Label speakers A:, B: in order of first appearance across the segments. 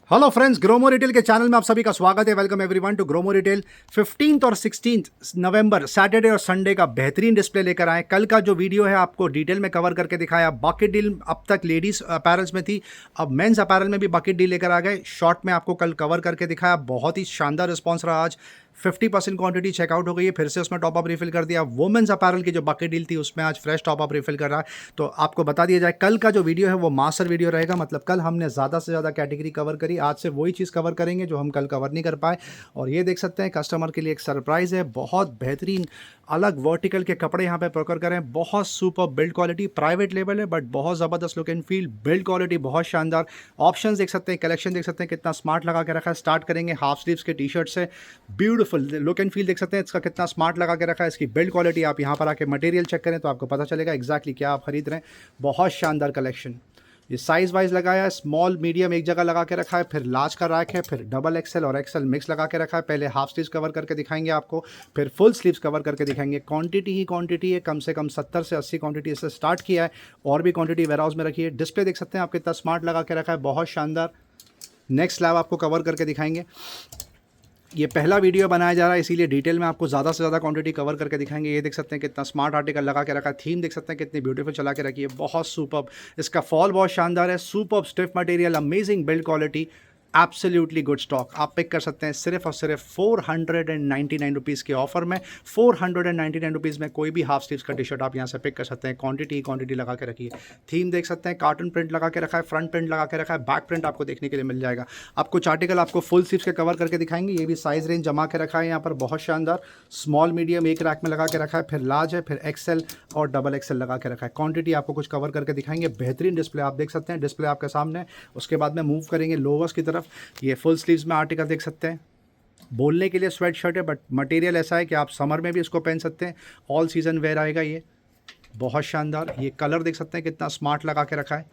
A: Hello friends, Gromo retail के channel में आप सभी का स्वागत है। Welcome everyone to Gromo retail. 15th और 16th नवंबर सैटरडे और संडे का बेहतरीन डिस्प्ले लेकर आए। कल का जो वीडियो है आपको डिटेल में कवर करके दिखाया। बकेट डील अब तक लेडीज अपैरल्स में थी, अब मेंस अपैरल में भी बकेट डील लेकर आ गए। शॉर्ट में आपको कल कवर करके दिखाया। बहुत ही शानदार रिस्पॉन्स रहा। आज 50% क्वांटिटी चेकआउट हो गई है, फिर से उसमें टॉप अप रिफिल कर दिया। वुमेन्स अपैरल की जो बकेट डील थी उसमें आज फ्रेश टॉप अप रिफिल कर रहा है। तो आपको बता दिया जाए, कल का जो वीडियो है वो मास्टर वीडियो रहेगा। मतलब कल हमने ज़्यादा से ज़्यादा कैटेगरी कवर करी, आज से वही चीज़ कवर करेंगे जो हम कल कवर नहीं कर पाए। और ये देख सकते हैं कस्टमर के लिए एक सरप्राइज़ है। बहुत बेहतरीन अलग वर्टिकल के कपड़े यहाँ पे प्रोकर करें। बहुत super build quality, private level है बट बहुत ज़बरदस्त look and feel, build quality बहुत शानदार। ऑप्शंस देख सकते हैं, कलेक्शन देख सकते हैं कितना स्मार्ट लगा के रखा है। स्टार्ट करेंगे हाफ स्लीव्स के टी शर्ट से। ब्यूटीफुल लुक एंड फील देख सकते हैं, इसका कितना स्मार्ट लगा के रखा है। इसकी बिल्ड क्वालिटी आप यहाँ पर आके मटेरियल चेक करें तो आपको पता चलेगा एग्जैक्टली क्या आप खरीद रहे हैं। बहुत शानदार कलेक्शन। ये साइज़ वाइज लगाया है, स्मॉल मीडियम एक जगह लगा के रखा है, फिर लार्ज का रैक है, फिर डबल एक्सेल और एक्सेल मिक्स लगा के रखा है। पहले हाफ स्लीव्स कवर करके दिखाएंगे आपको, फिर फुल स्लीव्स कवर करके दिखाएंगे। क्वांटिटी ही क्वांटिटी है, कम से कम 70 से 80 क्वांटिटी इससे स्टार्ट किया है और भी क्वांटिटी वेयर हाउस में रखी है। डिस्प्ले देख सकते हैं आप कितना स्मार्ट लगा के रखा है, बहुत शानदार। नेक्स्ट स्लैब आपको कवर करके दिखाएंगे। ये पहला वीडियो बनाया जा रहा है, इसीलिए डिटेल में आपको ज़्यादा से ज़्यादा क्वांटिटी कवर करके दिखाएंगे। ये देख सकते हैं कितना स्मार्ट आर्टिकल लगा के रखा है। थीम देख सकते हैं कितनी ब्यूटीफुल चला के रखी है, बहुत सुपर्ब। इसका फॉल बहुत शानदार है, superb stiff material, amazing build quality, absolutely good stock. आप पिक कर सकते हैं सिर्फ और सिर्फ 499 रुपीज़ के ऑफर में। 499 रुपीज़ में कोई भी हाफ स्लीव्स का टी शर्ट आप यहाँ से पिक कर सकते हैं। क्वांटिटी लगा के रखी है। थीम देख सकते हैं, कार्टन प्रिंट लगा के रखा है, फ्रंट प्रिंट लगा के रखा है, बैक प्रिंट आपको देखने के लिए मिल जाएगा। आप कुछ आर्टिकल आपको फुल स्लीव्स के कवर करके दिखाएंगे। ये भी साइज रेंज जमा के रखा है यहाँ पर, बहुत शानदार। स्मॉल मीडियम एक रैक में लगा के रखा है, फिर लार्ज है, फिर एक्सेल और डबल एक्सेल लगा के रखा है। क्वांटिटी आपको कुछ कवर करके दिखाएंगे। बेहतरीन डिस्प्ले आप देख सकते हैं, डिस्प्ले आपके सामने। उसके बाद में मूव करेंगे लोवर्स की तरफ। ये फुल स्लीव्स में आर्टिकल देख सकते हैं। बोलने के लिए स्वेट शर्ट है बट मटेरियल ऐसा है कि आप समर में भी इसको पहन सकते हैं। ऑल सीजन वेयर आएगा ये, बहुत शानदार। ये कलर देख सकते हैं कितना स्मार्ट लगा के रखा है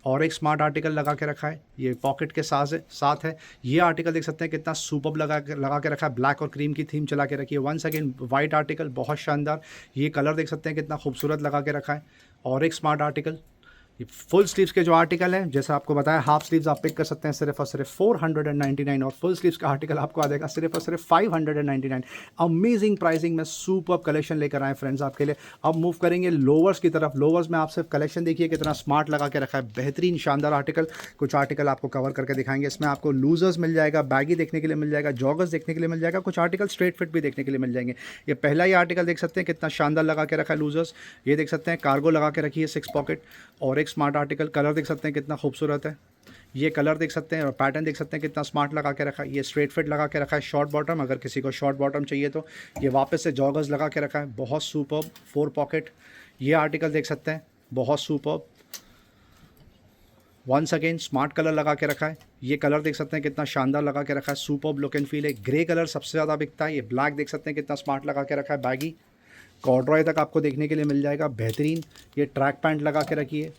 A: और एक स्मार्ट आर्टिकल लगा के रखा है। ये पॉकेट के साथ है। ये आर्टिकल देख सकते हैं कितना सुपर्ब लगा के रखा है। ब्लैक और क्रीम की थीम चला के रखी है। वंस अगेन वाइट आर्टिकल, बहुत शानदार। ये कलर देख सकते हैं कितना खूबसूरत लगा के रखा है और एक स्मार्ट आर्टिकल। फुल स्लीव्स के जो आर्टिकल है, जैसा आपको बताया, हाफ स्लीव्स आप पिक कर सकते हैं सिर्फ और सिर्फ 499 और फुल स्लीव्स का आर्टिकल आपको आ जाएगा सिर्फ और सिर्फ 599। अमेजिंग प्राइसिंग में सुपर कलेक्शन लेकर आए फ्रेंड्स आपके लिए। अब मूव करेंगे लोवर्स की तरफ। लोवर्स में आप सिर्फ कलेक्शन देखिए कितना स्मार्ट लगा के रखा है, बेहतरीन शानदार आर्टिकल। कुछ आर्टिकल आपको कवर करके दिखाएंगे। इसमें आपको लूजर्स मिल जाएगा, बैगी देखने के लिए मिल जाएगा, जॉगर्स देखने के लिए मिल जाएगा, कुछ आर्टिकल स्ट्रेट फिट भी देखने के लिए मिल जाएंगे। ये पहला ही आर्टिकल देख सकते हैं कितना शानदार लगा के रखा है लूजर्स। ये देख सकते हैं कार्गो लगा के रखी है 6 पॉकेट और एक स्मार्ट आर्टिकल। कलर देख सकते हैं कितना खूबसूरत है। ये कलर देख सकते हैं और पैटर्न देख सकते हैं कितना स्मार्ट लगा के रखा है। ये स्ट्रेट फिट लगा के रखा है, शॉर्ट बॉटम, अगर किसी को शॉर्ट बॉटम चाहिए तो। ये वापस से जॉगर्स लगा के रखा है, बहुत सुपर्ब। 4 पॉकेट। ये आर्टिकल देख सकते हैं, बहुत superb. Once again smart colour लगा के रखा है। ये कलर देख सकते हैं कितना शानदार लगा के रखा है, सुपर्ब लुक एंड फील है। ग्रे कलर सबसे ज़्यादा बिकता है। ये ब्लैक देख सकते हैं कितना स्मार्ट लगा के रखा है, बैगी। कॉर्ड्रॉय तक आपको देखने के लिए मिल जाएगा, बेहतरीन। ये ट्रैक पैंट लगा के रखी है,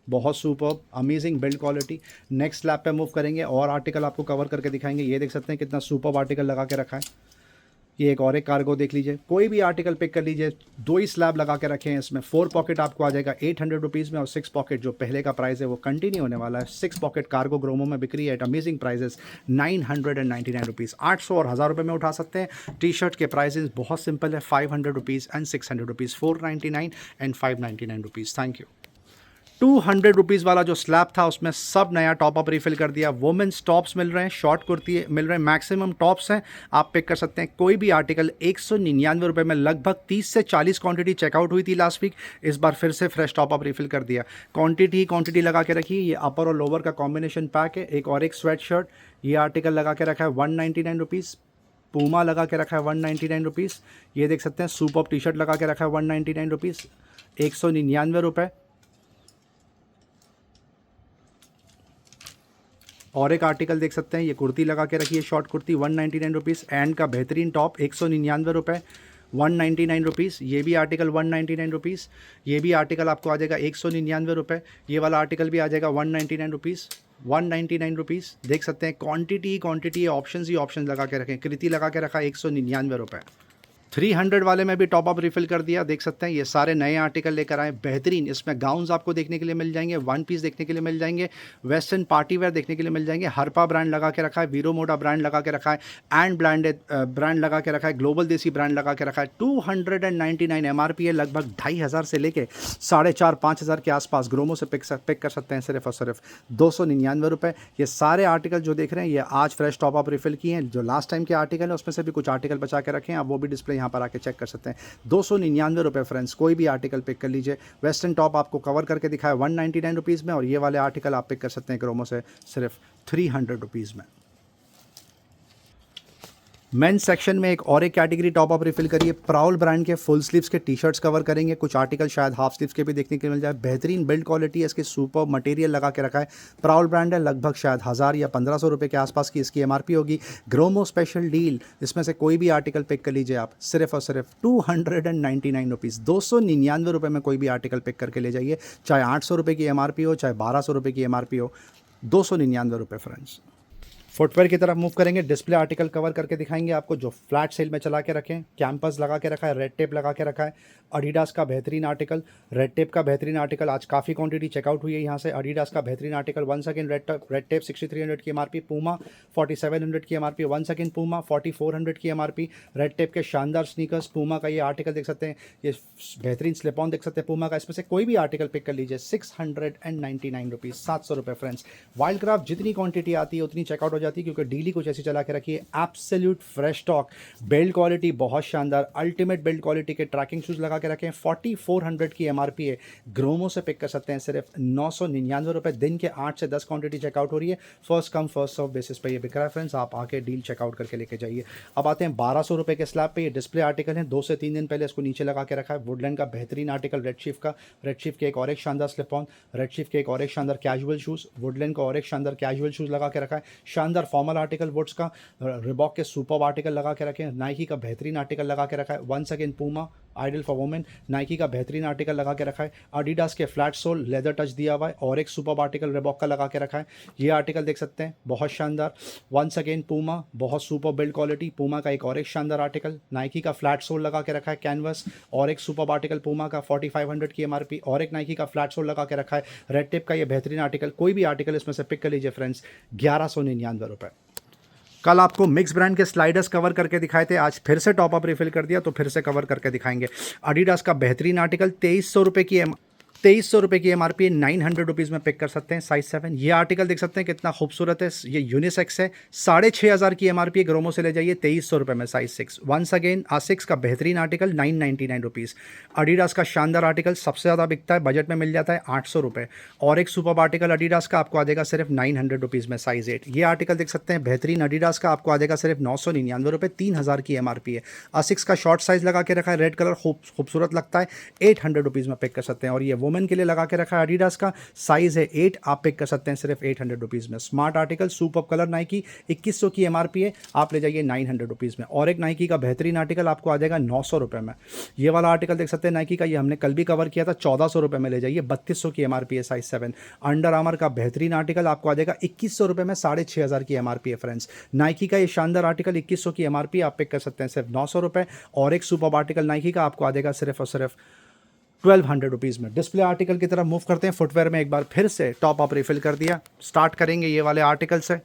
A: बहुत superb, amazing build quality. Next slab पे मूव करेंगे और आर्टिकल आपको कवर करके दिखाएंगे। ये देख सकते हैं कितना सुपर्ब आर्टिकल लगा के रखा है। ये एक और एक कार्गो देख लीजिए, कोई भी आर्टिकल पिक कर लीजिए। 2 ही स्लैब लगा के रखे हैं इसमें। 4 पॉकेट आपको आ जाएगा 800 रुपीज़ में और 6 पॉकेट जो पहले का प्राइस है वो कंटिन्यू होने वाला है। 6 पॉकेट कार्गो ग्रोमो में बिक्री है एट अमेजिंग प्राइजेस 999 रुपीज़। 800 और 1000 रुपये में उठा सकते हैं। टी शर्ट के प्राइजेस बहुत सिंपल है, 500 rupees and 600 rupees, 499 and 599 rupees. Thank you. 200 rupees वाला जो स्लैब था उसमें सब नया टॉप अप रिफिल कर दिया। वुमेन्स टॉप्स मिल रहे हैं, शॉर्ट कुर्ती मिल रहे हैं, मैक्सिमम टॉप्स हैं, आप पिक कर सकते हैं। कोई भी आर्टिकल 199 रुपये में लगभग 30 से 40 क्वांटिटी चेकआउट हुई थी लास्ट वीक। इस बार फिर से फ्रेश टॉप अप रिफिल कर दिया। क्वांटिटी लगा के रखी है। ये अपर और लोअर का कॉम्बिनेशन पैक है। एक और एक स्वेट शर्ट, ये आर्टिकल लगा के रखा है 199 रुपीज़। पूमा लगा के रखा है 199 रुपीज़। ये देख सकते हैं सुपर्ब टी शर्ट लगा के रखा है 199 रुपीज़, 199 रुपये। और एक आर्टिकल देख सकते हैं, ये कुर्ती लगा के रखी है, शॉर्ट कुर्ती 199 रुपीज़। एंड का बेहतरीन टॉप 199 रुपये, 199 रुपीज़। ये भी आर्टिकल 199 रुपीज़। ये भी आर्टिकल आपको आ जाएगा 199 रुपये। ये वाला आर्टिकल भी आ जाएगा 199 रुपीज़, 199 रुपीज़। देख सकते हैं क्वांटिटी ऑप्शंस ही ऑप्शन लगा के रखें। कृति लगा के रखा 199 रुपये। 300 वाले में भी टॉप अप रिफिल कर दिया, देख सकते हैं ये सारे नए आर्टिकल लेकर आए बेहतरीन। इसमें गाउन्स आपको देखने के लिए मिल जाएंगे, वन पीस देखने के लिए मिल जाएंगे, वेस्टर्न पार्टी वेयर देखने के लिए मिल जाएंगे। हरपा ब्रांड लगा के रखा है, वीरो मोटा ब्रांड लगा के रखा है, एंड ब्रांड लगा के रखा है, ग्लोबल देसी ब्रांड लगा के रखा है। 299 MRP है, लगभग 2500 से लेके 4500 के आसपास ग्रोमो से पिक कर सकते हैं सिर्फ और सिर्फ 299 रुपये। ये सारे आर्टिकल जो देख रहे हैं ये आज फ्रेश टॉप अप रिफिल किए हैं। जो लास्ट टाइम के आर्टिकल है उसमें से भी कुछ आर्टिकल बचा के रखें, आप वो भी डिस्प्ले यहाँ पर आके चेक कर सकते हैं। 299 रुपये फ्रेंड्स, कोई भी आर्टिकल पिक कर लीजिए। वेस्टर्न टॉप आपको कवर करके दिखाया 199 रुपीज़ में, और ये वाले आर्टिकल आप पिक कर सकते हैं क्रोमो से सिर्फ 300 रुपीज़ में। मेंस सेक्शन में एक और एक कैटेगरी टॉप अप रिफिल करिए। प्राउल ब्रांड के फुल स्लीव्स के टी शर्ट्स कवर करेंगे, कुछ आर्टिकल शायद हाफ स्लीव्स के भी देखने के लिए मिल जाए। बेहतरीन बिल्ड क्वालिटी है, इसकी सुपर मटेरियल लगा के रखा है। प्राउल ब्रांड है, लगभग शायद 1000 या 1500 रुपये के आसपास की इसकी MRP होगी। ग्रोमो स्पेशल डील, इसमें से कोई भी आर्टिकल पिक कर लीजिए आप, सिर्फ और सिर्फ 299 रुपीज़, 299 रुपये में कोई भी आर्टिकल पिक करके ले जाइए। चाहे 800 रुपये की MRP हो, चाहे 1200 रुपये की MRP हो, 299 रुपये फ्रेंड्स। फुटवेयर की तरफ मूव करेंगे, डिस्प्ले आर्टिकल कवर करके दिखाएंगे आपको जो फ्लैट सेल में चला के रखें। कैंपस लगा के रखा है, रेड टेप लगा के रखा है। एडिडास का बेहतरीन आर्टिकल, रेड टेप का बेहतरीन आर्टिकल, आज काफ़ी क्वांटिटी चेकआउट हुई है यहाँ से। एडिडास का बेहतरीन article, one second red tape 6300 की MRP, पूमा 4700 की MRP, वन सेकेंड पूमा 4400 की MRP। रेड टेप के शानदार स्नीकर्स, पूमा का ये आर्टिकल देख सकते हैं, ये बेहतरीन स्लिप ऑन देख सकते हैं पूमा का। इसमें से कोई भी आर्टिकल पिक कर लीजिए, 699 रुपीज़, 700 रुपये फ्रेंड्स। वाइल्ड क्राफ्ट जितनी क्वांटिटी आती है उतनी चेकआउट हो जाती है, क्योंकि डीली कुछ ऐसी चला के रखी है। Absolute fresh stock, build quality बहुत शानदार, अल्टीमेट बिल्ड क्वालिटी के ट्रैकिंग शूज़ लगा के रखे हैं। 4400 की MRP है, ग्रोमो से पिक कर सकते हैं सिर्फ 999 रुपये। दिन के 8 से 10 क्वांटिटी चेकआउट हो रही है, first come first serve basis पे ये बिक रहा है फ्रेंड्स। आप आके डील चेकआउट करके लेके जाइए। अब आते हैं 1200 रुपये के स्लैब पे। ये डिस्प्ले आर्टिकल है, 2 से 3 दिन पहले इसको नीचे लगा के रखा है। वुडलैंड का बेहतरीन आर्टिकल, रेड शिफ्ट का, रेड शिफ्ट के एक और एक शानदार स्लिप ऑन, रेड शिफ्ट के एक और एक शानदार कैजुअल शूज़, वुडलैंड का और एक शानदार कैजुअल शूज़ लगा के रखा है। शानदार फॉर्मल आर्टिकल वुड्स का, रिबॉक के सुपर आर्टिकल लगा के रखे हैं। नाइकी का बेहतरीन आर्टिकल लगा के रखा है। Once again Puma ideal for women, Nike का बेहतरीन आर्टिकल लगा के रखा है। एडिडास के फ्लैट सोल लेदर टच दिया हुआ है, और एक सुपर आर्टिकल रिबॉक का लगा के रखा है। ये आर्टिकल देख सकते हैं, बहुत शानदार। वंस अगेन पूमा, बहुत सुपर बिल्ड क्वालिटी, पूमा का एक और एक शानदार आर्टिकल। नाइकी का फ्लैट सोल लगा के रखा है कैनवस, और एक सुपर आर्टिकल पूमा का 4500 की MRP, और एक नाइकी का फ्लैट सोल लगा के रखा है। रेड टेप का ये बेहतरीन आर्टिकल, कोई भी आर्टिकल इसमें से पिक कर लीजिए फ्रेंड्स, 1199 रुपये। कल आपको मिक्स ब्रांड के स्लाइडर्स कवर करके दिखाए थे, आज फिर से टॉप अप रिफिल कर दिया तो फिर से कवर करके दिखाएंगे। एडिडास का बेहतरीन आर्टिकल, 2300 रुपये की 2300 रुपये की MRP, 900 रुपीज़ में पिक कर सकते हैं, साइज 7। ये आर्टिकल देख सकते हैं कितना खूबसूरत है, ये यूनिसेक्स है, 6500 की MRP, ग्रोमो से ले जाइए 2300 रुपये में, साइज 6। वंस अगेन आसिक्स का बेहतरीन आर्टिकल, 999 रुपीज़। एडिडास का शानदार आर्टिकल सबसे ज़्यादा बिकता है, बजट में मिल जाता है 800 रुपये, और एक सुपर आर्टिकल एडिडास का आपको आ जाएगा सिर्फ 900 रुपीज़ में, साइज 8। ये आर्टिकल देख सकते हैं बेहतरीन एडिडास का, आपको आ जाएगा सिर्फ 999 रुपये, 3000 की MRP है। आसिक्स का शॉर्ट साइज लगा के रखा है, रेड कलर खूबसूरत लगता है, 800 रुपीज़ में पिक कर सकते हैं। और ये वुमेन के लिए लगा के रखा है एडिडास का, साइज है 8, आप पिक कर सकते हैं सिर्फ 800 रुपीज़ में। Smart article, super colour Nike, 2100 की MRP है, आप ले जाइए 900 रुपीज़ में। और एक नाइकी का बेहतरीन आर्टिकल आपको आ जाएगा 900 रुपये में। ये वाला आर्टिकल देख सकते हैं नाइकी का, ये हमने कल भी कवर किया था, 1400 रुपये में ले जाइए, 3200 की MRP है, साइज 7। अंडर आर्मर का बेहतरीन आर्टिकल आपको आ जाएगा 2100 रुपये में, 6500 की MRP है फ्रेंड्स। नाइकी का ये शानदार आर्टिकल 2100 की MRP, आप पिक कर सकते हैं सिर्फ 900 रुपये। और एक सुपर आर्टिकल नाइकी का आपको आ जाएगा सिर्फ और सिर्फ 1200 रुपीज़ में। डिस्प्ले आर्टिकल की तरफ मूव करते हैं। फुटवेयर में एक बार फिर से टॉप अप रिफिल कर दिया, स्टार्ट करेंगे ये वाले आर्टिकल से।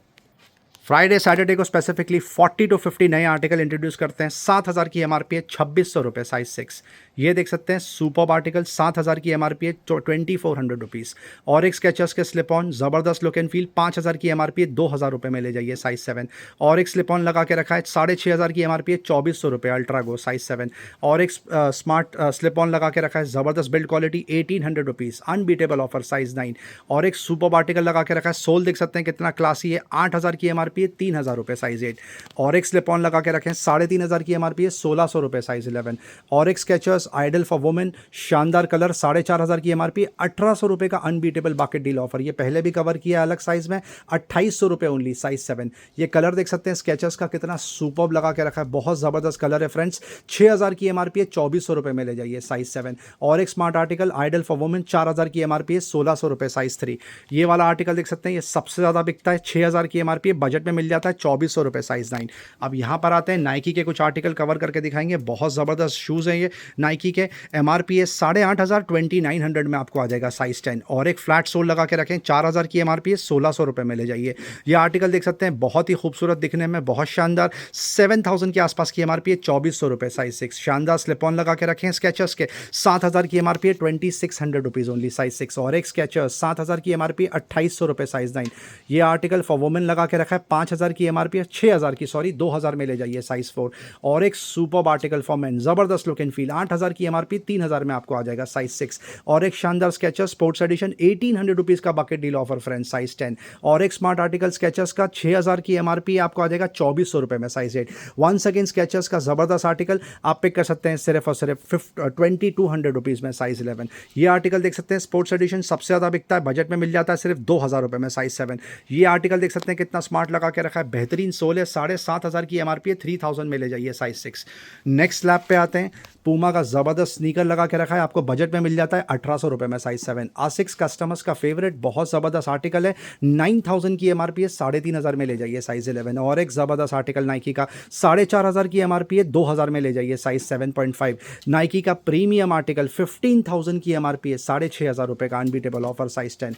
A: फ्राइडे सैटरडे को स्पेसिफिकली 40 to 50 नए आर्टिकल इंट्रोड्यूस करते हैं। 7000 की MRP है, 2600 रुपये, साइज 6। ये देख सकते हैं सुपर आर्टिकल, 7000 की MRP है, 2400 रुपीज़। और एक स्केचर्स के स्लिप ऑन, ज़बरदस्त लुक एंड फील, 5000 की MRP है, 2000 रुपये में ले जाइए, साइज 7। और एक स्लिप ऑन लगा के रखा है, 6500 की MRP है, 2400 रुपये, अल्ट्रा गो, साइज 7। और एक स्मार्ट स्लिप ऑन लगा के रखा है, ज़बरदस्त build quality, 1800 rupees, unbeatable offer, size 9। और एक सुपर आर्टिकल लगा के रखा है, सोल देख सकते हैं कितना क्लासी है, 8000 की MRP है, 3000 रुपये, साइज 8। और एक स्लिप ऑन लगा के रखें, 3500 की MRP है, 1600 रुपये, साइज 11। और एक स्केचर्स आइडल फॉर वुमेन, शानदार कलर, 4500 की MRP, 1800 रुपये का अनबीटेबल बाकेट डील ऑफर। ये पहले भी कवर किया अलग साइज में, 2800 रुपये ओनली, साइज 7। ये कलर देख सकते हैं स्केचर्स का कितना सुपर्ब लगा के रखा है, बहुत ज़बरदस्त कलर है फ्रेंड्स। 6000 की MRP है, 2400 रुपये में ले जाइए, साइज 7। और एक smart article ideal for women, 4000 की MRP है, 1600 रुपये, साइज 3। ये वाला आर्टिकल देख सकते हैं, ये सबसे ज़्यादा बिकता है, 6000 की MRP है, बजट में मिल जाता है 2400 रुपये साइज़ 9। अब यहाँ पर आते हैं, नाइकी के कुछ आर्टिकल कवर करके दिखाएंगे। बहुत ज़बरदस्त शूज़ हैं ये नाइकी के। MRP है 8,500, 2900 में आपको आ जाएगा साइज़ 10। और एक फ्लैट सोल लगा के रखें, 4000 की MRP है, 1600 रुपये में ले जाइए। ये आर्टिकल देख सकते हैं, बहुत ही खूबसूरत दिखने में, बहुत शानदार। 7000 के आसपास की MRP है, 2400 रुपये साइज़ 6। शानदार स्लिप ऑन लगा के रखें स्केचर्स के, 7000 की MRP है, 2600 रुपीज़ ओनली साइज़ 6। और एक स्केचर्स 7000 की MRP 2800 रुपये साइज़ 9। ये आर्टिकल फॉर वुमेन लगा के रखा है, 5000 की MRP है, 6000 की 2000 में ले जाइए साइज़ 4। और एक सुपर आर्टिकल फॉर मेन, ज़बरदस्त लुक एंड फील, 8000 की MRP 3000 में आपको आ जाएगा साइज़ 6। और एक शानदार स्केचर्स स्पोर्ट्स एडिशन 1800 रुपीज़ का bucket deal offer friends size 10। और एक स्मार्ट आर्टिकल स्केचर्स का 6000 की MRP आपको आ जाएगा 2400 रुपये में साइज़ 8। वन सेकेंड स्केचर्स का ज़बरदस्त आर्टिकल आप पिक कर सकते हैं सिर्फ और सिर्फ 2200 रुपीज़ में साइज़ 11। ये आर्टिकल देख सकते हैं, स्पोर्ट्स एडिशन सबसे ज़्यादा बिकता है, बजट में मिल जाता है सिर्फ 2000 रुपये में साइज़ 7। ये आर्टिकल देख सकते हैं कितना स्मार्ट लगा के रखा है, बेहतरीन सोल है, 7500 की MRP है, 3000 में ले जाइए साइज़ 6। नेक्स्ट स्लैब पे आते हैं, पूमा का ज़बरदस्त स्नीकर लगा के रखा है, आपको बजट में मिल जाता है 1800 रुपये में साइज़ 7। आसिक्स कस्टमर्स का फेवरेट बहुत ज़बरदस्त आर्टिकल है, 9000 की MRP है, 3500 में ले जाइए साइज़ 11। और एक ज़बरदस्त आर्टिकल नाइकी का 4500 की MRP है, 2000 में ले जाइए साइज़ 7.5। नाइकी का प्रीमियम आर्टिकल 15000 की MRP है, 6500 रुपये का अनबीटेबल ऑफर साइज़ 10।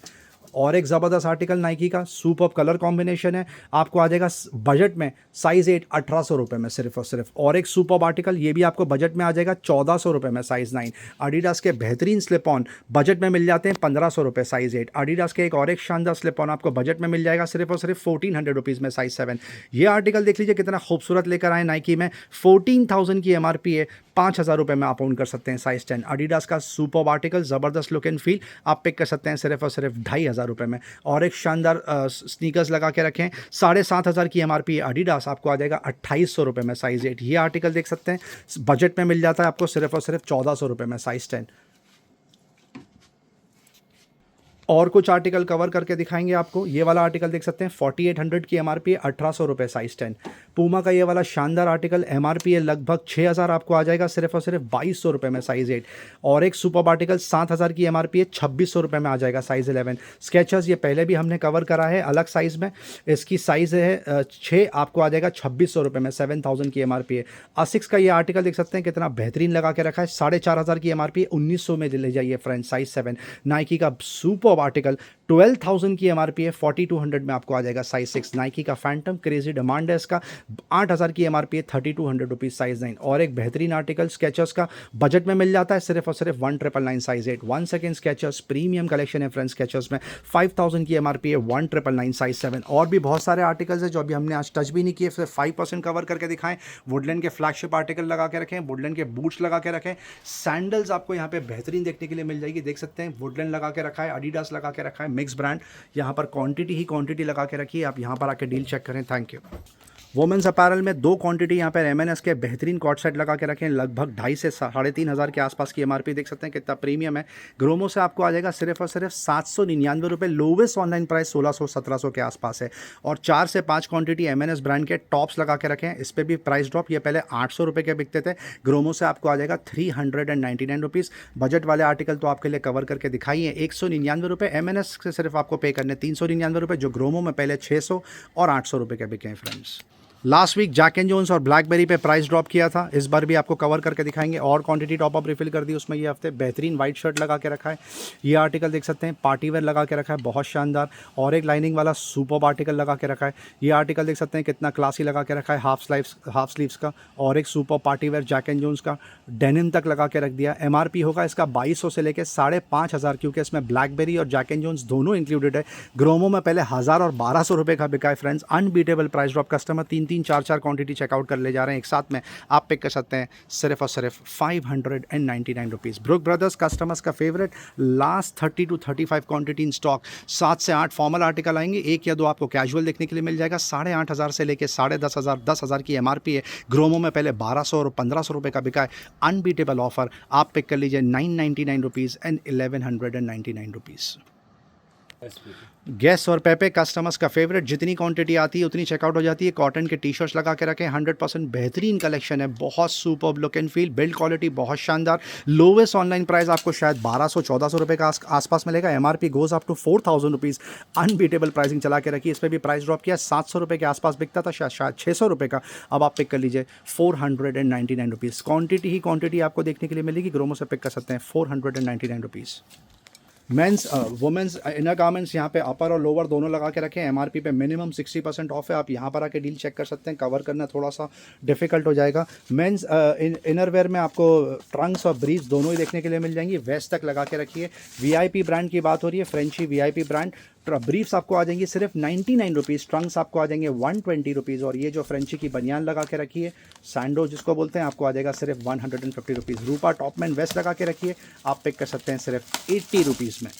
A: और एक ज़बरदस्त आर्टिकल नाइकी का सुपर कलर कॉम्बिनेशन है, आपको आ जाएगा बजट में साइज़ 8 1800 रुपये में सिर्फ और सिर्फ। और एक सुपर आर्टिकल ये भी आपको बजट में आ जाएगा 1400 रुपये में साइज़ 9। एडिडास के बेहतरीन स्लिप ऑन बजट में मिल जाते हैं 1500 रुपये साइज़ 8। एडिडास के एक और एक शानदार स्लिप ऑन आपको बजट में मिल जाएगा सिर्फ और सिर्फ 1400 रुपीज़ में साइज़ 7। ये आर्टिकल देख लीजिए कितना खूबसूरत लेकर आए नाइकी में, 14000 की MRP है, 5000 रुपये में आप ओन कर सकते हैं साइज़ 10। एडिडास का सुपर आर्टिकल, ज़बरदस्त लुक एंड फील, आप पिक कर सकते हैं सिर्फ और सिर्फ 2500 रुपये में। और एक शानदार स्नीकर्स लगा के रखें, 7500 की MRP एडिडास आपको आ जाएगा 2800 रुपये में साइज़ 8। ये आर्टिकल देख सकते हैं बजट में मिल जाता है आपको सिर्फ और सिर्फ 1400 रुपये में साइज़ 10। और कुछ आर्टिकल कवर करके दिखाएंगे आपको। ये वाला आर्टिकल देख सकते हैं, 4800 की MRP है, 1800 रुपये साइज़ 10। पूमा का ये वाला शानदार आर्टिकल MRP है लगभग 6000, आपको आ जाएगा सिर्फ और सिर्फ 2200 रुपये में साइज़ 8। और एक सुपर आर्टिकल 7000 की MRP है, 2600 रुपये में आ जाएगा साइज़ 11। स्केचर्स ये पहले भी हमने कवर करा है अलग साइज़ में, इसकी साइज़ है 6, आपको आ जाएगा 2600 रुपये में, 7000 की MRP है। ASICS का ये आर्टिकल देख सकते हैं कितना बेहतरीन लगा के रखा है, 4500 की MRP 1900 में ले जाइए फ्रेंड साइज़ 7। नाइकी का सुपर आर्टिकल 12000 की MRP है, 4200 में आपको आ जाएगा साइज 6। नाइकी का फैंटम क्रेजी डिमांड है इसका, 8000 की MRP है, 3200 रुपीज़ साइज 9। और एक बेहतरीन आर्टिकल स्केचर्स का बजट में मिल जाता है सिर्फ और सिर्फ 1999 size 8। 1 second Skechers premium collection है फ्रेंड्स स्केचर्स में, 5000 की MRP है, 1999 साइज 7। और भी बहुत सारे आर्टिकल्स हैं जो अभी हमने आज टच भी नहीं किए, सिर्फ 5% कवर करके दिखाएं। वुडलैंड के फ्लैगशिप आर्टिकल लगा के रखें, वुडलैंड के बूट्स लगा के रखें, सैंडल्स आपको यहाँ पे बेहतरीन देखने के लिए मिल जाएगी। देख सकते हैं वुडलैंड लगा के रखा है, एडिडास लगा के रखा है, मिक्स ब्रांड, यहाँ पर क्वांटिटी ही क्वांटिटी लगा के रखी है। आप यहाँ पर आके डील चेक करें। Thank you. वुमेंस अपैरल में 2 क्वांटिटी यहाँ पर M&S के बेहतरीन कॉट सेट लगा के रखें, लगभग 2.5 से 3500 के आसपास की MRP। देख सकते हैं कितना प्रीमियम है। ग्रोमो से आपको आ जाएगा सिर्फ और सिर्फ 799 रुपये, लोवेस्ट ऑनलाइन प्राइस 1600-1700 के आसपास है। और 4 से 5 क्वांटिटी M&S ब्रांड के टॉप्स लगा के रखें, इस पर भी प्राइस ड्रॉप, ये पहले 800 रुपये के बिकते थे, ग्रोमो से आपको आ जाएगा 399 रुपीज़। बजट वाले आर्टिकल तो आपके लिए कवर करके दिखाइए, 199 रुपये। M&S से सिर्फ आपको पे करने 399 रुपये, जो ग्रोमो में पहले 600 और 800 रुपये के बिके हैं friends. Last week Jack and Jones और ब्लैकबेरी पे प्राइस ड्रॉप किया था, इस बार भी आपको कवर करके दिखाएंगे। और क्वांटिटी टॉप अप रिफिल कर दी उसमें ये हफ्ते। बेहतरीन वाइट शर्ट लगा के रखा है, ये आर्टिकल देख सकते हैं, पार्टी वेयर लगा के रखा है, बहुत शानदार। और एक लाइनिंग वाला सुपर आर्टिकल लगा के रखा है, ये आर्टिकल देख सकते हैं कितना क्लासी लगा के रखा है, हाफ स्लीव्स का। और एक super party wear Jack and Jones का डेनिम तक लगा के रख दिया। MRP होगा इसका 2200 से लेकर 5500, क्योंकि इसमें ब्लैकबेरी और जैक एंड जोन्स दोनों इंक्लूडेड है। ग्रोमो में पहले 1000 और 1200 रुपये का बिका है friends. Unbeatable price drop, customer 3-3 4-4 quantity checkout कर ले जा रहे हैं एक साथ में, आप पिक कर सकते हैं सिर्फ और सिर्फ 599 रुपीज़। ब्रुक ब्रदर्स कस्टमर्स का favourite, last 30 to 35 quantity in stock. 7 से 8 फॉर्मल आर्टिकल आएंगे, 1 या 2 आपको कैजुअल देखने के लिए मिल जाएगा। 8500 से लेकर 10,500 10,000 की MRP है। ग्रोमो में पहले 1200 और 1500 रुपये का बिका है। अनबीटेबल ऑफर, आप पिक कर लीजिए 999 रुपीज़ एंड 1199 रुपीज़। गेस और पेपे कस्टमर्स का फेवरेट, जितनी क्वांटिटी आती है उतनी चेकआउट हो जाती है। कॉटन के टी शर्ट्स लगा के रखें, 100% बेहतरीन कलेक्शन है, बहुत superb look and feel, build quality बहुत शानदार। लोवेस्ट ऑनलाइन प्राइस आपको शायद 1200-1400 रुपये का आसपास मिलेगा। MRP goes up to 4000 rupees, unbeatable pricing चला के रखी। इस पर भी प्राइस ड्रॉप किया, 700 रुपये के आसपास बिकता था, शायद 600 रुपये का, अब आप पिक कर लीजिए 499 रुपीज़। क्वांटिटी ही क्वांटिटी आपको देखने के लिए मिलेगी, ग्रोमो से पिक कर सकते हैं 499 rupees. Mens womens inner garments यहाँ पे अपर और लोअर दोनों लगा के रखें। एमआरपी पे मिनिमम 60% ऑफ है, आप यहाँ पर आके डील चेक कर सकते हैं। कवर करना थोड़ा सा डिफिकल्ट हो जाएगा। मेंस इनर वेयर में आपको ट्रंक्स और ब्रीज दोनों ही देखने के लिए मिल जाएंगी। वेस्ट तक लगा के रखिए। वीआईपी ब्रांड की बात हो रही है, फ्रेंची वीआईपी ब्रांड। ब्रीफ्स आपको आ जाएंगी सिर्फ 99 रुपीज़, ट्रंक्स आपको आ जाएंगे 120 रुपीज़, और ये जो फ्रेंची की बनियान लगा के रखी है, सैंडो जिसको बोलते हैं, आपको आ जाएगा सिर्फ 150 रुपीज़। रूपा टॉपमैन वेस्ट लगा के रखिए, आप पिक कर सकते हैं सिर्फ 80 रुपीज़ में।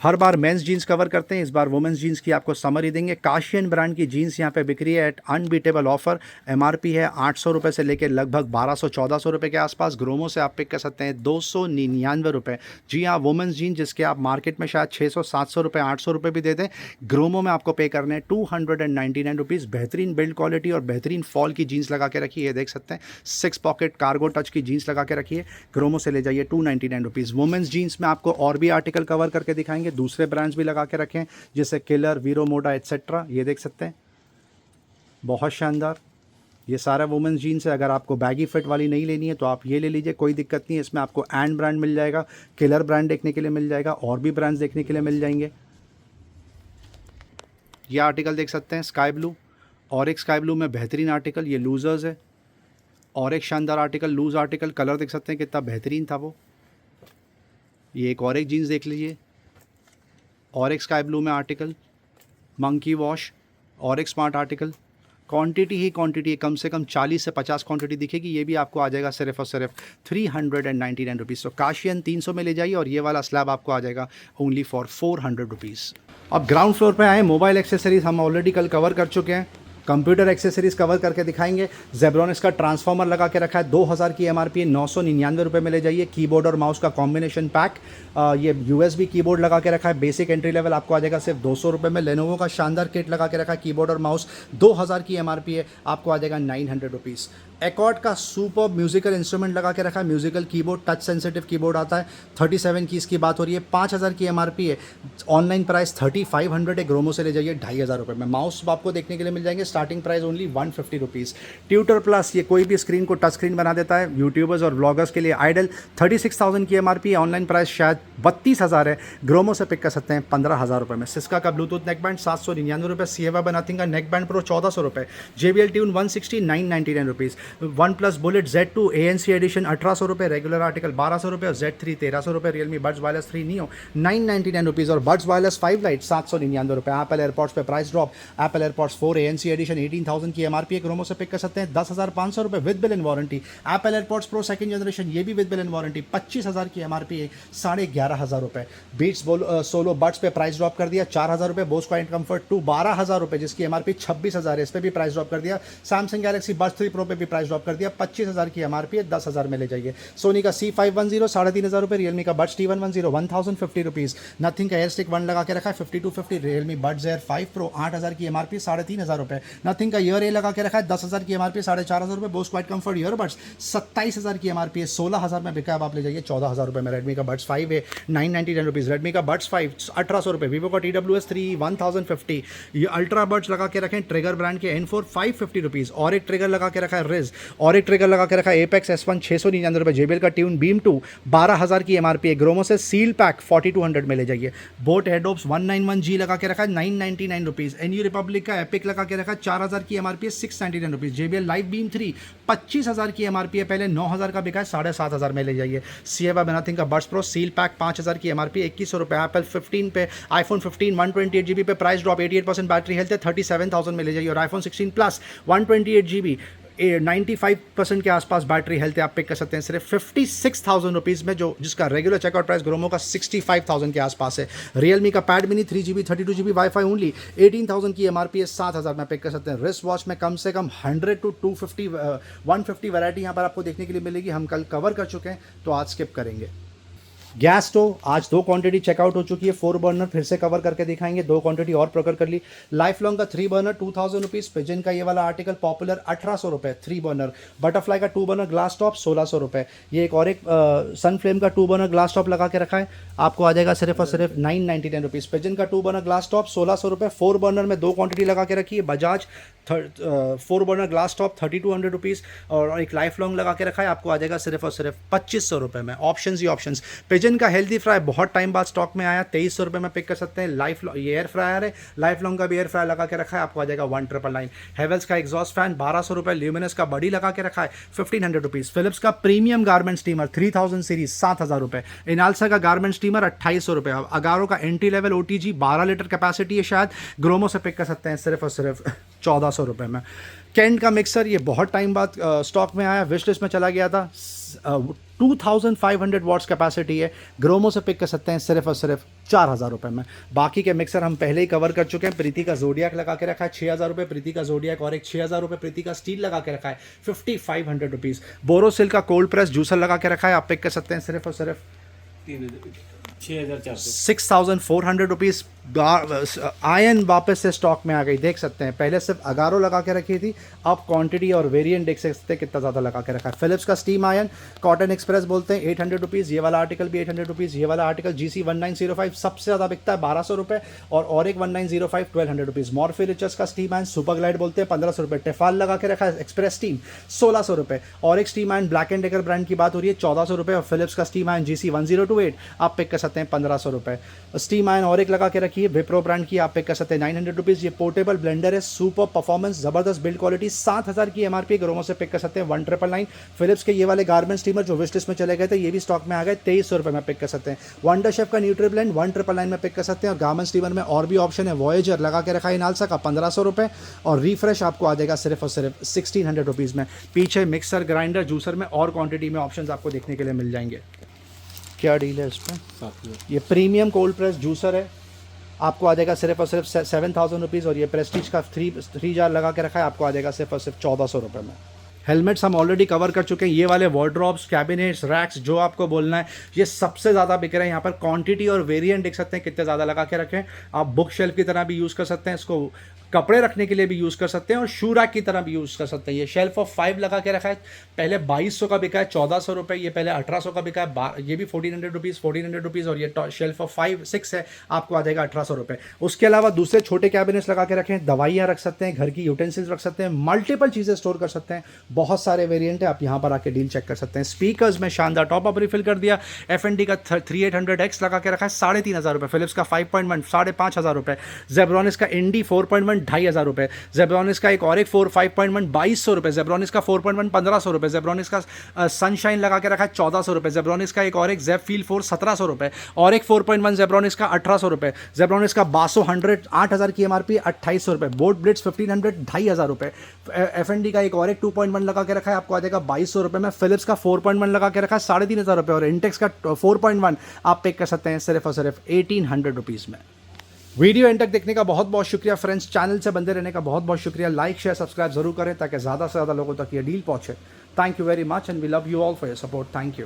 A: हर बार मेंस जीन्स कवर करते हैं, इस बार वुमेंस जीन्स की आपको समरी देंगे। काशियन ब्रांड की जीन्स यहाँ पे बिक रही है एट अनबीटेबल ऑफर। एमआरपी है 800 रुपये से लेकर लगभग 1200-1400 रुपये के आसपास। ग्रोमो से आप पिक कर सकते हैं 299 रुपये। जी हाँ, वुमेंस जीन्स जिसके आप मार्केट में शायद 600-700 रुपये 800 रुपये भी दे दें, ग्रोमो में आपको पे करने हैं 299 रुपीज़। बेहतरीन बिल्ड क्वालिटी और बेहतरीन फॉल की जीन्स लगा के रखी है, देख सकते हैं 6 पॉकेट कार्गो टच की जीन्स लगा के रखी है। ग्रोमो से ले जाइए 299 रुपीज़। वुमेंस जीन्स में आपको और भी आर्टिकल कवर करके दिखाएंगे, दूसरे ब्रांड्स भी लगा के रखें जैसे किलर, वीरो मोडा एटसेट्रा, ये देख सकते हैं बहुत शानदार। ये सारा वुमेंस जीन्स है। अगर आपको बैगी फिट वाली नहीं लेनी है तो आप ये ले लीजिए, कोई दिक्कत नहीं है। इसमें आपको एंड ब्रांड मिल जाएगा, किलर ब्रांड देखने के लिए मिल जाएगा, और भी ब्रांड्स देखने के लिए मिल जाएंगे। ये आर्टिकल देख सकते हैं स्काई ब्लू, और एक स्काई ब्लू में बेहतरीन आर्टिकल, ये लूजर्स है, और एक शानदार आर्टिकल लूज आर्टिकल, कलर देख सकते हैं कितना बेहतरीन था वो। ये एक और एक जीन्स देख लीजिए, और एक स्काई ब्लू में आर्टिकल मंकी वॉश, और एक स्मार्ट आर्टिकल। क्वांटिटी ही क्वांटिटी है, कम से कम 40 से 50 क्वांटिटी दिखेगी। ये भी आपको आ जाएगा सिर्फ और सिर्फ 399 रुपीज़। तो काशियन 300 में ले जाइए, और ये वाला स्लैब आपको आ जाएगा ओनली फॉर 400 रुपीज़। अब ग्राउंड फ्लोर पे आए, मोबाइल एक्सेसरीज हम ऑलरेडी कल कवर कर चुके हैं, कंप्यूटर एक्सेसरीज कवर करके दिखाएंगे। जेब्रॉनिक्स का ट्रांसफार्मर लगा के रखा है, 2000 की एमआरपी है, 999 रुपये में ले जाइए। कीबोर्ड और माउस का कॉम्बिनेशन पैक, ये यूएसबी कीबोर्ड लगा के रखा है, बेसिक एंट्री लेवल आपको आ जाएगा सिर्फ 200 रुपये में। लेनोवो का शानदार किट लगा के रखा है, कीबोर्ड और माउस, 2000 की एमआरपी है, आपको आ जाएगा 900 रुपीज़। एकॉर्ड का सुपर म्यूजिकल इंस्ट्रूमेंट लगा के रखा है, musical keyboard, touch sensitive keyboard आता है, 37 की इसकी बात हो रही है, 5000 की एमआरपी है, ऑनलाइन प्राइस 3500 है। ग्रोमो से ले जाइए 2500 रुपये में। माउस आपको देखने के लिए मिल जाएंगे, starting price only 150 rupees. Tutor plus, ये कोई भी स्क्रीन को टच स्क्रीन बना देता है, यूट्यूबर्स और ब्लॉगर्स के लिए आइडल, 36,000 की एमआरपी है, ऑनलाइन प्राइस शायद 32,000 है। ग्रोमो से पिक कर सकते हैं 15,000 रुपये में। सिस्का का ब्लूटूथ नेक बैंड 799 रुपये, सीएवा बनाथिंग का नेक बैंड प्रो 1400 रुपये, JBL tune 160 999 rupees. One plus bullet Z2 ANC edition 1800 रुपये, रेगुलर आर्टिकल 1200 रुपये, और Z3 1300 रुपये। Realme buds wireless 3 neo 999 rupees, और बड्स वायरलेस 5 लाइट 799 रुपये। एप्पल एयरपॉड्स पे price drop, Apple AirPods 4 ANC edition 18,000 की MRP, Gromo से पिक कर सकते हैं 10,500 रुपये with bill and warranty. Apple AirPods pro second generation, ये भी विद बिल एंड वारंटी, 25,000 की एमआरपी है, 11,500 रुपये। बीट्स सोलो बड्स पे प्राइस ड्रॉप कर दिया, 4,000 रुपये। बोस क्वाइट कंफर्ट 2 12,000 रुपये, जिसकी एमआरपी 26,000 है, इस पर भी प्राइस ड्रॉप कर दिया। सैमसंग गैलेक्सी बड्स 3 प्रो पे भी प्राइस ड्रॉप कर दिया, 25,000 की एमआरपी है, 10,000 में ले जाइए। सोनी का C510 3,500 रुपये, रियलमी का बड्स T110 1,050 रुपीज़। नथिंग का एयर स्टिक 1 लगा के रखा है 5250, रियलमी बड्स एयर 5 प्रो 8,000 की एमआरपी 3,500 रुपये। नथिंग का ईयर ए लगा के रखा है 10,000 की एमआरपी 4,500 रुपये। बोस क्वाइट कंफर्ट ईयरबड्स 27,000 की एमआरपी है, 16,000 में बिका, अब आप ले जाइए 14,000 रुपये में। रेडमी का बड्स 5 है 999 रुपीज़, रेडमी का बड्स 5 1800 रुपये। वीवो का TWS3 1050, ये अल्ट्रा बड्स लगा के रखें ट्रिगर ब्रांड के N4 550 रुपीज़। और एक ट्रिगर लगा के रखा है रिज, और एक ट्रिगर लगा के रखा है एपेक्स S1 699 रुपये। JBL का ट्यून बीम 2 12,000 की एमआरपी है, ग्रोमो से सील पैक 4200 में ले जाइए। बोट हेडोप्स 191G लगा के रखा है 999 रुपीज़। NU रिपब्लिक का एपिक लगा के रखा है 4,000 की एमआरपी है 699 रुपीज़। JBL लाइव बीम 3 25,000 की एमआरपी है, पहले 9,000 का बिका है 7,500 में ले जाइए। सीएवा बेनाथिंग का बड्स प्रो सील पैक 5,000 की एमआरपी 2100 रुपये। एप्पल 15 पे iPhone 15 128GB पे प्राइस ड्रॉप, 88% बैटरी हेल्थ है, 37,000 में ले जाइए। और iPhone 16 प्लस 128GB 95% के आसपास बैटरी हेल्थ है, आप पिक कर सकते हैं सिर्फ 56,000 रुपीज़ में, जो जिसका रेगुलर चेकआउट प्राइस ग्रोमो का 65,000 के आसपास है। रियलमी का pad mini 3GB 32GB wifi only 18,000 की एमआरपी है, 7,000 में पिक कर सकते हैं। रिस्ट वॉच में कम से कम 100 to 250 150 वैरायटी यहाँ पर आपको देखने के लिए मिलेगी। हम कल कवर कर चुके हैं तो आज स्किप करेंगे। गैस स्टोव आज 2 क्वांटिटी चेकआउट हो चुकी है, 4 बर्नर फिर से कवर करके दिखाएंगे, 2 क्वांटिटी और प्रोकर कर ली। लाइफ लॉन्ग का 3 बर्नर 2000 रुपीज़, पिजन का ये वाला आर्टिकल पॉपुलर 1800 रुपये 3 बर्नर, बटरफ्लाई का 2 बर्नर ग्लास टॉप 1600 रुपये, ये एक और एक सन फ्लेम का 2 बर्नर ग्लास टॉप लगा के रखा है, आपको आ जाएगा सिर्फ और सिर्फ 999 रुपीज़। पिजन का 2 बर्नर ग्लास टॉप 1600 रुपये, 4 बर्नर में 2 क्वांटिटी लगा के रखी है। Bajaj 4 burner glass top 3200 rupees और एक लाइफ लॉन्ग लगा के रखा है, आपको आ जाएगा सिर्फ और सिर्फ 2500 रुपये में। ऑप्शंस ही ऑप्शंस। पिजन का हेल्दी फ्राई बहुत टाइम बाद स्टॉक में आया, 2300 रुपये में पिक कर सकते हैं। ये एयर फ्रायर है, लाइफ लॉन्ग का भी एयर फ्रायर लगा के रखा है, आपको आ जाएगा 1999। हेवल्स का एग्जॉस्ट फैन 1200 रुपये, ल्यूमिनस का बडी लगा के रखा है 1500 रुपीज़। फिलिप्स का प्रीमियम गारमेंट स्टीमर 3000 सीरीज 7000 रुपये। इनाल्सा का गारमेंट स्टीमर 2800 रुपये। अगारो का anti level OTG 12 litre capacity है शायद, ग्रोमो से पिक कर सकते हैं सिर्फ और सिर्फ 1400 रुपये में। कैंट का मिक्सर ये बहुत टाइम बाद स्टॉक में आया, विश लिस्ट में चला गया था, 2500 वॉट्स कैपेसिटी है, ग्रोमो से पिक कर सकते हैं सिर्फ और सिर्फ 4000 रुपये में। बाकी के मिक्सर हम पहले ही कवर कर चुके हैं। प्रीति का जोडियाक लगा के रखा है 6000 रुपये, प्रीति का जोडियाक, और एक 6000 रुपये प्रीति का स्टील लगा के रखा है 5500 रुपीज़। बोरोसिल का कोल्ड प्रेस जूसर लगा के रखा है, आप पिक कर सकते हैं सिर्फ और सिर्फ 6400 रुपीज़। आयन वापस से स्टॉक में आ गई, देख सकते हैं, पहले सिर्फ अगारो लगा के रखी थी, अब क्वांटिटी और वेरिएंट देख सकते हैं कितना ज़्यादा लगा के रखा है। फिलिप्स का स्टीम आयन कॉटन एक्सप्रेस बोलते हैं 800 रुपीज़, ये वाला आर्टिकल भी 800 रुपीज़, ये वाला आर्टिकल GC 1905 सबसे ज़्यादा बिकता है 1200 रुपये, और एक 1905 1200 रुपीज़। मॉर्फी रिचर्स का स्टीम आयन सुपर ग्लाइड बोलते हैं 1500 रुपये। टेफाल लगा के रखा है एक्सप्रेस स्टीम 1600 रुपये, और एक steam ion black and decker brand की बात हो रही है 1400 रुपये, और फिलिप्स का स्टीम आयन GC 1028 आप पिक कर सकते हैं 1500 रुपये। स्टीम आयन और एक लगा के रखिए विप्रो ब्रांड की, आप पिक कर सकते हैं 900 रुपीज़। ये पोर्टेबल ब्लेंडर है, सुपर परफॉर्मेंस, जबरदस्त बिल्ड क्वालिटी, 7000 की MRP, ग्रोमो से पिक कर सकते हैं 1999। फिलिप्स के ये वाले गारमेंट स्टीमर जो विश लिस्ट में चले गए थे, ये भी स्टॉक में आ गए 2300 रुपये में पिक कर सकते हैं। वंडर शेफ का न्यूट्री ब्लेंड 1999 में पिक कर सकते हैं, और गारमेंट स्टीमर में और भी ऑप्शन है, वॉयेजर लगा के रखा है इनाल्सा का 1500 रुपये, और रिफ्रेश आपको आ जाएगा सिर्फ और सिर्फ 1600 रुपीज़ में। पीछे मिक्सर, ग्राइंडर, जूसर में और क्वांटिटी में ऑप्शन आपको देखने के लिए मिल जाएंगे। क्या डील है इसमें? ये प्रीमियम कोल्ड प्रेस जूसर है, आपको आ जाएगा सिर्फ और सिर्फ 7000 रुपीज़, और ये प्रेस्टीज का 3 जार लगा के रखा है, आपको आ जाएगा सिर्फ और सिर्फ 1400 रुपये में। हेलमेट्स हम ऑलरेडी कवर कर चुके हैं, ये वाले वार्डरोब्स, कैबिनेट्स, रैक्स, जो आपको बोलना है, ये सबसे ज़्यादा बिक रहे हैं यहाँ पर। क्वांटिटी और वेरिएंट देख सकते हैं कितने ज़्यादा लगा के रखें। आप बुक शेल्फ की तरह भी यूज़ कर सकते हैं, इसको कपड़े रखने के लिए भी यूज़ कर सकते हैं, और शू रैक की तरह भी यूज़ कर सकते हैं। ये शेल्फ ऑफ 5 लगा के रखा है, पहले 2200 का बिका है 1400 रुपये, ये पहले 1800 का बिका है, ये भी 1400 रुपीज़, और ये शेल्फ ऑफ 6 है, आपको आ जाएगा 1800 रुपये। उसके अलावा दूसरे छोटे कैबिनेट्स लगा के रखें, दवाइयाँ रख सकते हैं, घर की यूटेंसिल्स रख सकते हैं, मल्टीपल चीज़ें स्टोर कर सकते हैं, बहुत सारे वेरिएंट है, आप यहाँ पर आके डील चेक कर सकते हैं। स्पीकर्स में शानदार टॉप अप रिफिल कर दिया, FND का 3800X लगा के रखा है 3500 रुपये, फिलिप्स का 5.1 5500 रुपये, जेब्रॉनिक्स का ND 4.1 2500 रुपये, जेब्रॉनिक्स का एक और एक 5.1 2200 रुपये, जेब्रॉनिक्स का 4.1 1500 रुपये, जेब्रॉनिक्स का सनशाइन लगा के रखा है 1400 रुपये, जेब्रॉनिक्स का एक और एक जेब फील 4 1700 रुपये, और एक 4.1 जेब्रॉनिक्स का 1800 रुपये, जेब्रॉनिक्स का बासो 8000 की MRP 2800 रुपये, बोट ब्लिट्स 1500 2500 रुपये, FND का एक और एक 2.1 लगा के रखा है, आपको आ जाएगा 2200 रुपये में। फिलिप्स का 4.1 लगा के रखा है 3500 रुपये, और इंटेक्स का 4.1 आप पिक कर सकते हैं सिर्फ और सिर्फ 1800 रुपीज़ में। वीडियो एंड तक देखने का बहुत बहुत शुक्रिया फ्रेंड्स, चैनल से बंदे रहने का बहुत बहुत शुक्रिया। लाइक शेयर सब्सक्राइब जरूर करें ताकि ज़्यादा से ज़्यादा लोगों तक ये डील पहुंचे। Thank you very much and we love you all for your support. Thank you.